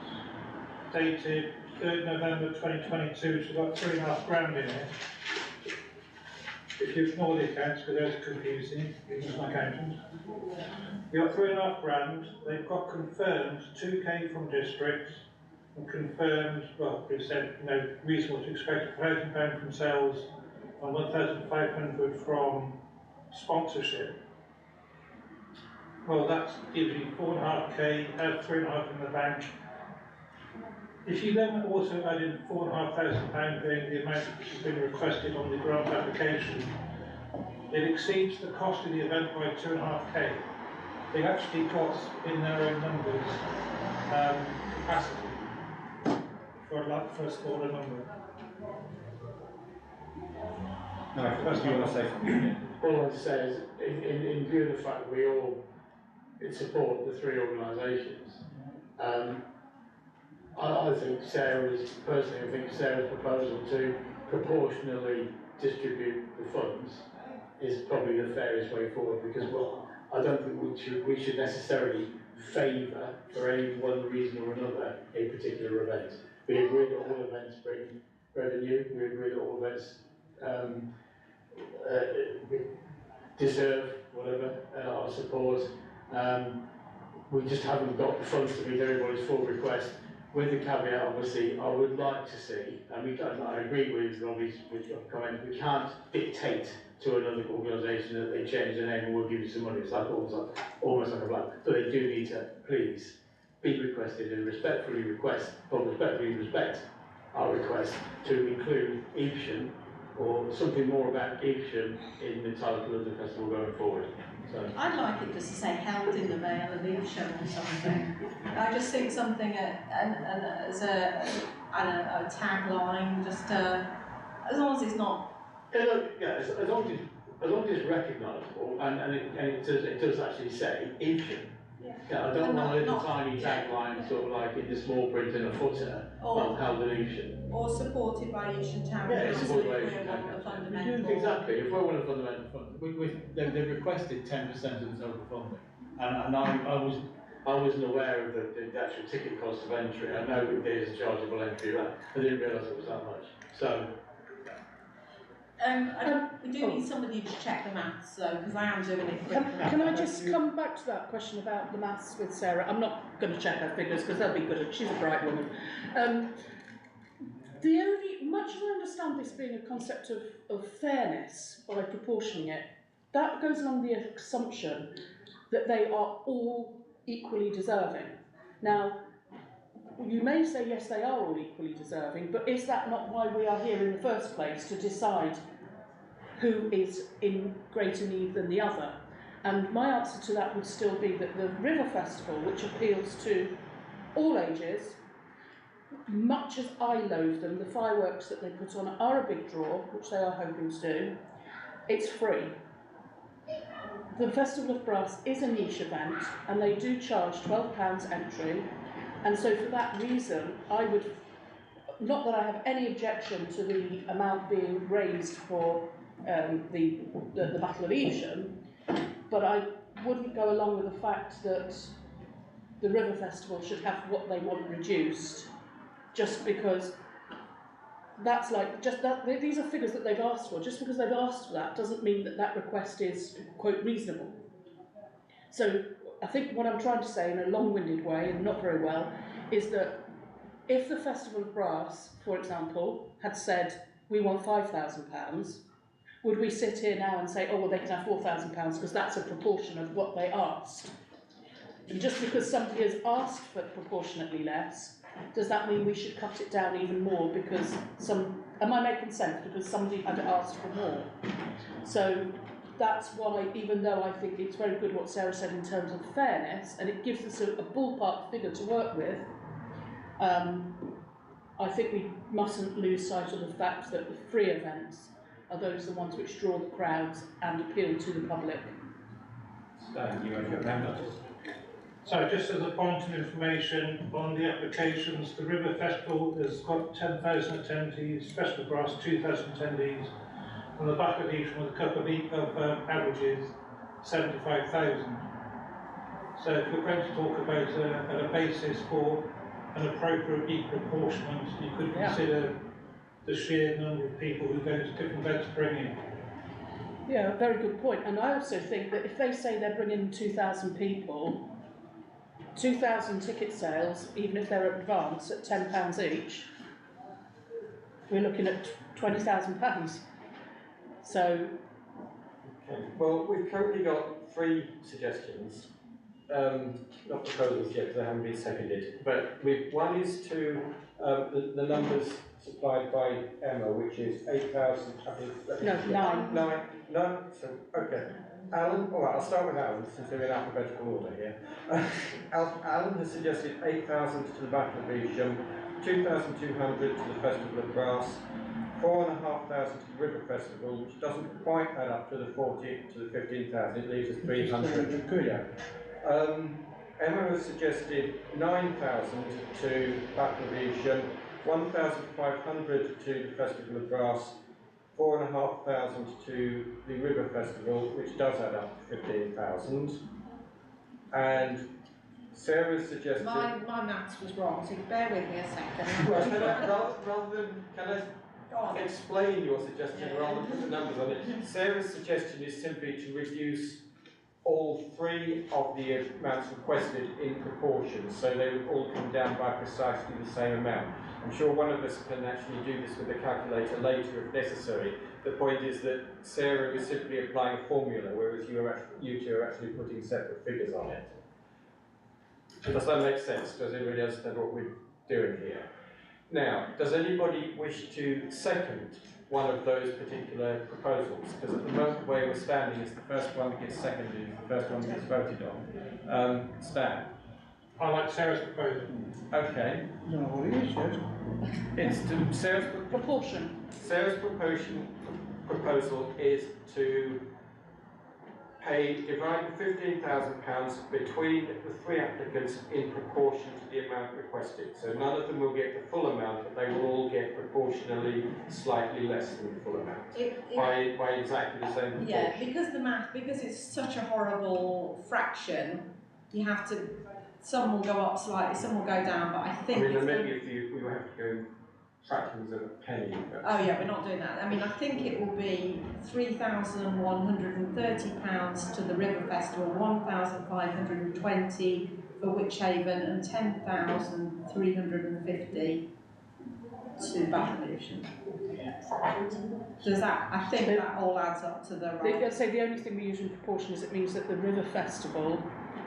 dated 3rd November 2022, which has got £3,500 in it. If you ignore the accounts, because those are confusing, it's just my accountant. You've got £3,500, they've got confirmed 2k from districts, and confirmed, well, they've said, reasonable to expect £1,000 from sales and 1,500 from sponsorship. Well, that's gives you 4.5k, have 3.5 in the bank. If you then also add in £4,500 being the amount which has been requested on the grant application, it exceeds the cost of the event by 2.5k. They've actually got in their own numbers capacity for a smaller number. No, that's what you want to say something. All I want to say is, in view of the fact that we all support the three organisations, I think Sarah's proposal to proportionally distribute the funds is probably the fairest way forward, because I don't think we should necessarily favour, for any one reason or another, a particular event. We agree that all events bring revenue, we agree that all events deserve whatever our support. We just haven't got the funds to meet everybody's full request. With the caveat, obviously, I would like to see, and I agree with Robbie's comment, we can't dictate to another organisation that they change their name and we'll give you some money. It's like almost like a blank. So they do need to please be requested and respectfully respect our request to include Evesham or something more about Evesham in the title of the festival going forward. So I'd like it just to say held in the Vale of Evesham or something. I just think something as a tagline, just as long as it's not. As long as it's recognisable and it does actually say Evesham. Yeah, I don't want a little tiny tagline, sort of like in the small print in a footer, of held in Evesham. Or supported by Evesham Town Council, if we're one of the fundamental. Exactly, if we're one of the fundamental funding. They've requested 10% of the total funding. And I wasn't aware of the actual ticket cost of entry. I know there's a chargeable entry, but I didn't realise it was that much. So, we do need somebody to check the maths though, because I am doing it quickly. Can I just come back to that question about the maths with Sarah? I'm not going to check her figures because they'll be good. She's a bright woman. Much as I understand this being a concept of fairness by proportioning it, that goes along the assumption that they are all equally deserving. Now, you may say, yes, they are all equally deserving, but is that not why we are here in the first place, to decide who is in greater need than the other? And my answer to that would still be that the River Festival, which appeals to all ages, much as I loathe them, the fireworks that they put on are a big draw, which they are hoping to do. It's free. The Festival of Brass is a niche event, and they do charge £12 entry, and so for that reason, I would, not that I have any objection to the amount being raised for the Battle of Evesham, but I wouldn't go along with the fact that the River Festival should have what they want reduced, just because that's like, just that, these are figures that they've asked for. Just because they've asked for that doesn't mean that that request is, quote, reasonable. So I think what I'm trying to say in a long-winded way, and not very well, is that if the Festival of Brass, for example, had said, we want £5,000, would we sit here now and say, oh, well, they can have £4,000 because that's a proportion of what they asked? And just because somebody has asked for proportionately less, does that mean we should cut it down even more because am I making sense? Because somebody had asked for more. So that's why, even though I think it's very good what Sarah said in terms of fairness, and it gives us a ballpark figure to work with, I think we mustn't lose sight of the fact that the free events are the ones which draw the crowds and appeal to the public. Stan, you have your hand up. So just as a point of information on the applications, the River Festival has got 10,000 attendees, Festival of Brass 2,000 attendees, and the Battle of Evesham with a couple of averages 75,000. So if you're going to talk about a basis for an appropriate equal apportionment, you could consider the sheer number of people who go to different events bringing. Yeah, very good point. And I also think that if they say they're bringing 2,000 people, 2,000 ticket sales, even if they're advanced at £10 each, we're looking at £20,000. So, Okay. Well, we've currently got 3 suggestions, not proposals yet because they haven't been seconded. But one is to the numbers supplied by Emma, which is 8,000. no, 9. 9. No. So okay. Alan, all right, I'll start with Alan since we're in alphabetical order here. Alan has suggested 8,000 to the Battle of Evesham, 2,200 to the Festival of Brass, 4,500 to the River Festival, which doesn't quite add up to the 15,000. It leaves us 300. Yeah. Emma has suggested 9,000 to Battle of Evesham, 1,500 to the Festival of Brass, 4,500 to the River Festival, which does add up to 15,000. And Sarah's suggested... My maths was wrong, so bear with me a second. rather than, can I explain your suggestion rather than put the numbers on it? Sarah's suggestion is simply to reduce all 3 of the amounts requested in proportion, so they would all come down by precisely the same amount. I'm sure one of us can actually do this with a calculator later if necessary. The point is that Sarah is simply applying a formula, whereas you two are actually putting separate figures on it. Does that make sense? Does everybody understand what we're doing here? Now, does anybody wish to second one of those particular proposals? Because at the moment the way we're standing is the first one that gets seconded is the first one that gets voted on. Stan? I like Sarah's proposal. Okay. I don't know what it is yet. It's to Sarah's Proportion. Sarah's proposal is to divide the £15,000 between the 3 applicants in proportion to the amount requested. So none of them will get the full amount, but they will all get proportionally slightly less than the full amount by exactly the same proportion. Yeah, because it's such a horrible fraction, you have to some will go up slightly, some will go down, but I I think mean, it's there may be a few, we will have to go fractions of a penny, but. oh yeah, we're not doing that. I mean, I think it will be £3,130 to the River Festival, 1,520 for Witchhaven, and 10,350 to Battle Pollution. Does that? I think that all adds up to the right. I'd say the only thing we use in proportion is it means that the River Festival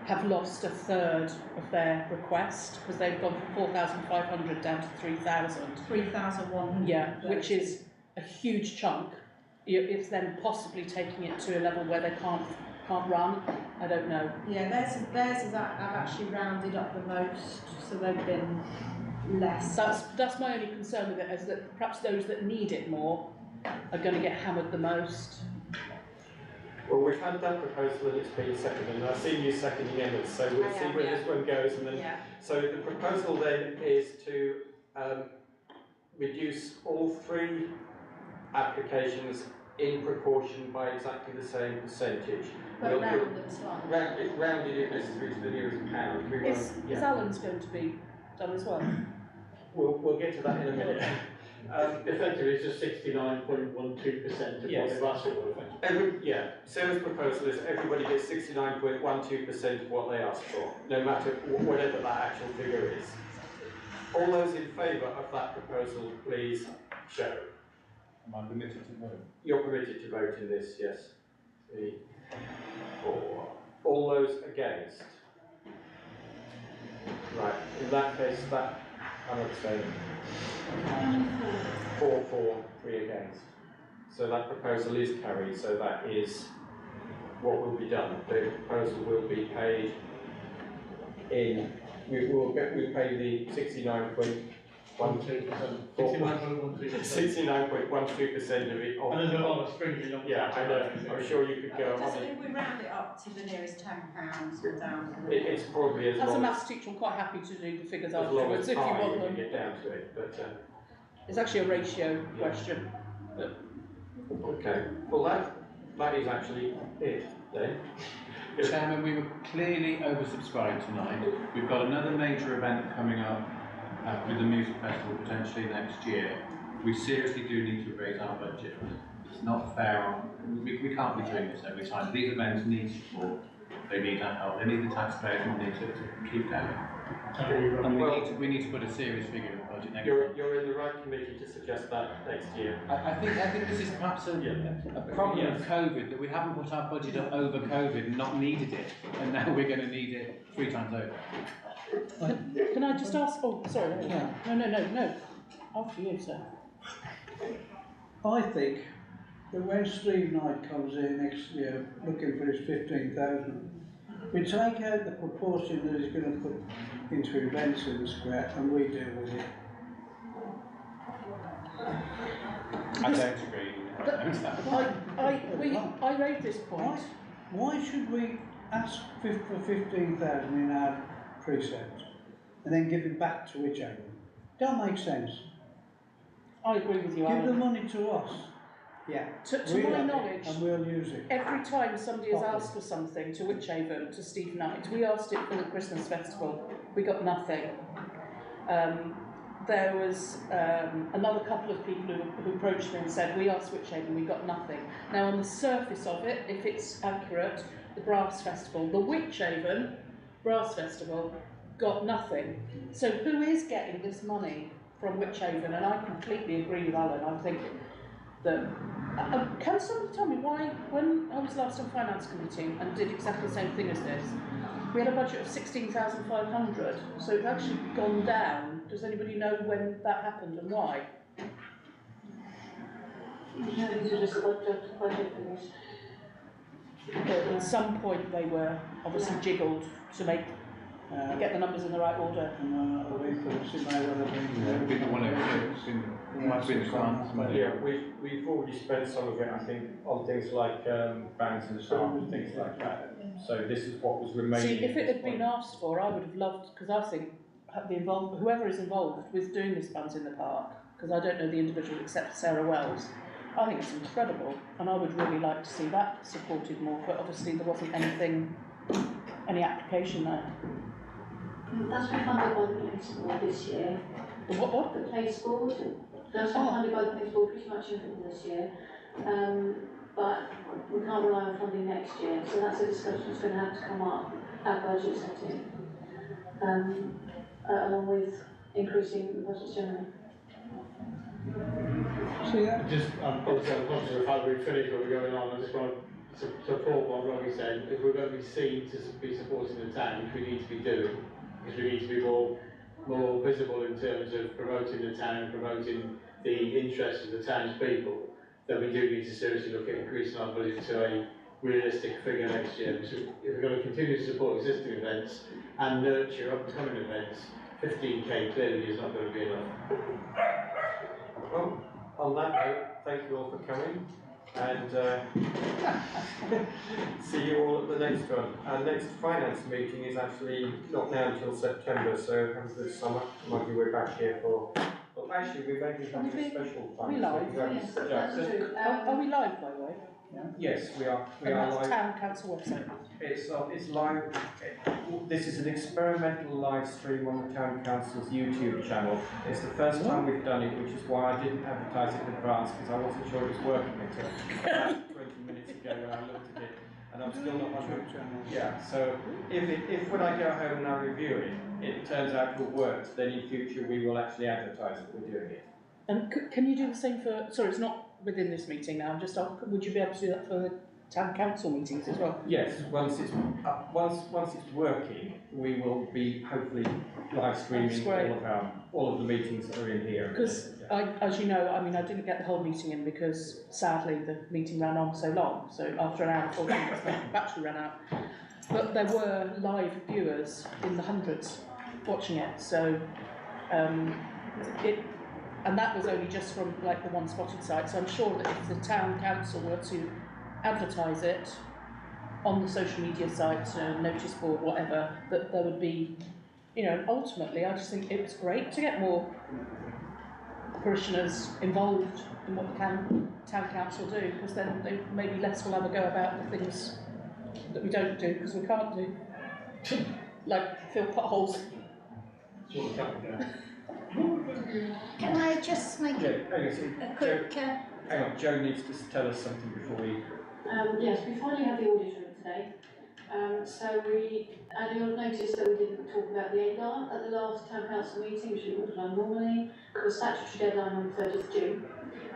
have lost a third of their request because they've gone from 4,500 down to 3,000. 3,100. Yeah, which is a huge chunk. It's then possibly taking it to a level where they can't run. I don't know. Yeah, theirs is I've actually rounded up the most, so they've been less. That's my only concern with it, is that perhaps those that need it more are going to get hammered the most. Well, we've had that proposal and it's been seconded, and I've seen you seconding it, so we'll see where this one goes. And then, so the proposal then is to reduce all 3 applications in proportion by exactly the same percentage. But round them slightly. Rounded it necessarily to the nearest pound. Is Alan's going to be done as well? We'll get to that in a minute. Effectively, it's just 69.12% of what they've asked for. Sarah's proposal is everybody gets 69.12% of what they ask for, no matter whatever that actual figure is. All those in favour of that proposal, please show. Am I permitted to vote? You're permitted to vote in this, yes. 3, 4. All those against? Right, in that case, that I'm abstaining. 4, 3 against. So that proposal is carried, so that is what will be done. The proposal will be paid in, we pay the 69.12%. 69.12% of it. And there's a lot of sprinkling on. Yeah, I know. I'm sure you could go on Just it. if we round it up to the nearest £10 or down. It's probably as As a long maths teacher, I'm quite happy to do the figures as long afterwards as if you time want we them. can get down to it, but It's actually a ratio question. okay. Well, that is actually it then. Chairman, we were clearly oversubscribed tonight. We've got another major event coming up with the music festival potentially next year. We seriously do need to raise our budget. It's not fair. We can't be doing this every time. These events need support. They need our help. They need the taxpayers' money to keep going. And we need to put a serious figure in the budget next year. You're in the right committee to suggest that next year. I think this is perhaps a problem of COVID, that we haven't put our budget up over COVID and not needed it, and now we're going to need it 3 times over. Can I just ask? Oh, sorry. No. After you, sir. I think that when Steve Knight comes in next year looking for his 15,000, we take out the proportion that he's going to put into events in the square and we deal with it. I don't agree. I raised this point. Why should we ask for 15,000 in our precept and then give it back to Witchhaven? Don't make sense. I agree with you, Give the Alan. money to us. Yeah. To my knowledge, and we'll use it. every time somebody has asked for something to Witchhaven, to Steve Knight, we asked it for the Christmas festival, we got nothing. There was another couple of people who approached me and said, we asked Witchhaven, we got nothing. Now on the surface of it, if it's accurate, the Brass Festival, the Witchhaven Brass Festival got nothing. So who is getting this money from Witchhaven? And I completely agree with Alan. I think that can somebody tell me why, when I was last on Finance Committee and did exactly the same thing as this, we had a budget of 16,500, so it's actually gone down. Does anybody know when that happened and why? No, these are just budget things. At some point they were obviously jiggled to make get the numbers in the right order. Yeah, we don't want to might be the grants money. Yeah, we've already spent some of it, I think, on things like bands and songs and things like that. So this is what was remaining. See, if it had been asked for, I would have loved, because I think whoever is involved with doing this Bands in the Park, because I don't know the individual except Sarah Wells, I think it's incredible, and I would really like to see that supported more, but obviously there wasn't any application there. That's been funded by the place board this year. What? The place board, that's been funded by the place board pretty much everything this year. But we can't rely on funding next year, so that's a discussion that's going to have to come up at budget setting, along with increasing the budget generally. See that? Just, obviously I'm conscious of how we've finished what we're going on, I just want to support what Robbie said. If we're going to be seen to be supporting the town, which we need to be doing, because we need to be more visible in terms of promoting the town, promoting the interests of the townspeople, then we do need to seriously look at increasing our budget to a realistic figure next year. So if we're going to continue to support existing events and nurture upcoming events, 15k clearly is not going to be enough. Well, on that note, thank you all for coming, and see you all at the next one. Our next finance meeting is actually not now until September, so have a good summer. Might be we're back here for. Well, actually, we may be having a special Are we fund. live? Yes, that's true. Are we live, by the way? Yes, we are. We And are that's live. town council website. It's live. This is an experimental live stream on the Town Council's YouTube channel. It's the first time we've done it, which is why I didn't advertise it in advance, because I wasn't sure it was working until about 20 minutes ago when I looked at it, and I'm still not 100%. Yeah, so if when I go home and I review it, it turns out it works, then in future we will actually advertise that we're doing it. And can you do the same for, sorry, it's not within this meeting now, I'm just asking, would you be able to do that for the town council meetings as well? Yes, once it's working, we will be hopefully live streaming all of the meetings that are in here. Because as you know, I mean, I didn't get the whole meeting in because sadly the meeting ran on so long. So after an hour and 40 minutes, the battery ran out. But there were live viewers in the hundreds watching it. So and that was only just from like the One Spotted site. So I'm sure that if the town council were to advertise it on the social media site, notice board, whatever, that there would be, you know, ultimately I just think it's great to get more parishioners involved in what the town council do, because then they maybe less will have a go about the things that we don't do because we can't do, like fill potholes. Can I just make Yeah, a quick... hang on, Joe needs to tell us something before we... Yes, we finally had the audit room today. And you'll notice that we didn't talk about the AGAR at the last town council meeting, which we would have done normally. The statutory deadline on the 30th of June.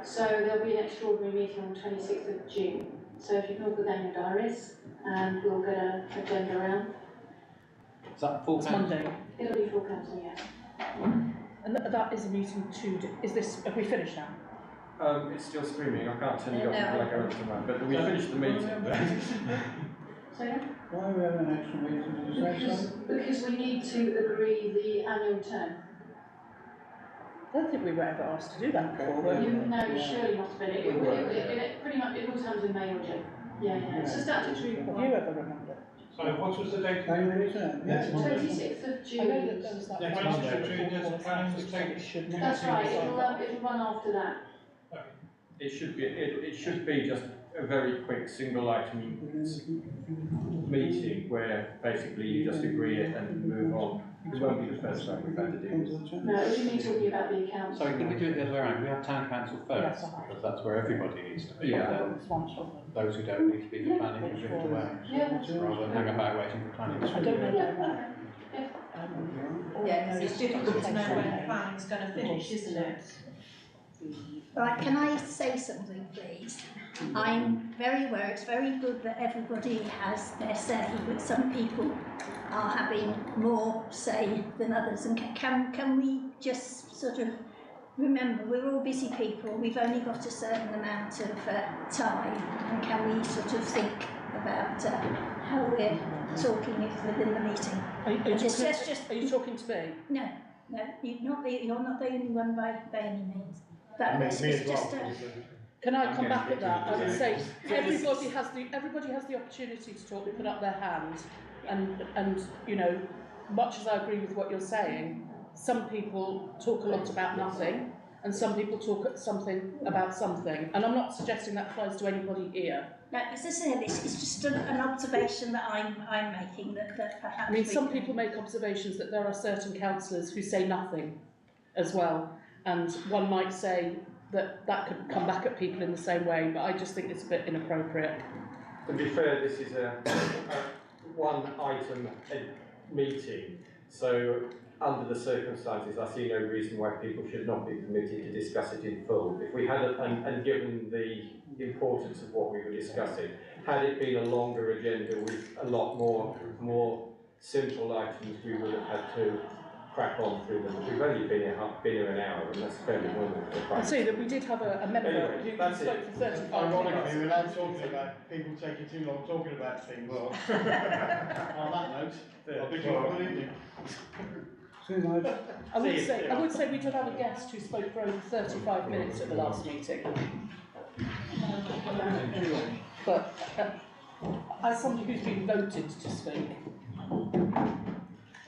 So there'll be an extraordinary meeting on the 26th of June. So if you can all put that in your diaries, and we'll get an agenda around. Is that full council? Monday. It'll be full council, yes. And that is a meeting is this, have we finished now? It's still streaming, I can't turn it off until I go into mine, but we finished the meeting. So yeah? Why are we having an extra meeting, did you say so? Because we need to agree the annual term. I don't think we were ever asked to do that before, were we? You surely must have been. It pretty much, it would have been May or June. Yeah, it's a statutory Have requirement. you ever remembered? So what was the date? Hang on a second. Next Monday. 26th of June. I know that there was that. Next Monday, June, there's a planning mistake. That's right, it'll run after that. It should be just a very quick single item meeting where basically you just agree it and move on. It won't be the first time we've had to do this. No, we need talking about the accounts. Sorry, could we do it the other way around? We have town council first, Yes. because that's where everybody needs to be. Yeah. And It's one shot. then those who don't need to be for planning can drift away, Yeah, that's rather than hang about waiting for planning. I don't know Yeah, that. okay. Yeah, because it's difficult to know when planning's going to finish, isn't it? Right, can I say something, please? I'm very aware it's very good that everybody has their say, but some people are having more say than others. And can we just sort of remember, we're all busy people, we've only got a certain amount of time, and can we sort of think about how we're talking within the meeting? Are you talking to me? No, you're not the only one by any means. But this is just a... Can I come back at that? I would say everybody has the opportunity to talk, put up their hand, and you know, much as I agree with what you're saying, some people talk a lot about nothing, and some people talk something about something, and I'm not suggesting that applies to anybody here. No, as I say, this is just an observation that I'm making, that perhaps... I mean, some people make observations that there are certain councillors who say nothing as well, and one might say that that could come back at people in the same way, but I just think it's a bit inappropriate. To be fair, this is a one item meeting, so under the circumstances, I see no reason why people should not be permitted to discuss it in full. If we had, and given the importance of what we were discussing, had it been a longer agenda with a lot more simple items, we would have had to crack on through them. We've only been here an hour, and that's fairly normal. I see that we did have a member Anyway, who that's spoke it. for 35 minutes. Ironically, we're now talking about people taking too long talking about things. Well, on that note, I bid you a good evening. I would say we did have a guest who spoke for over 35 minutes at the last meeting. But as somebody who's been voted to speak,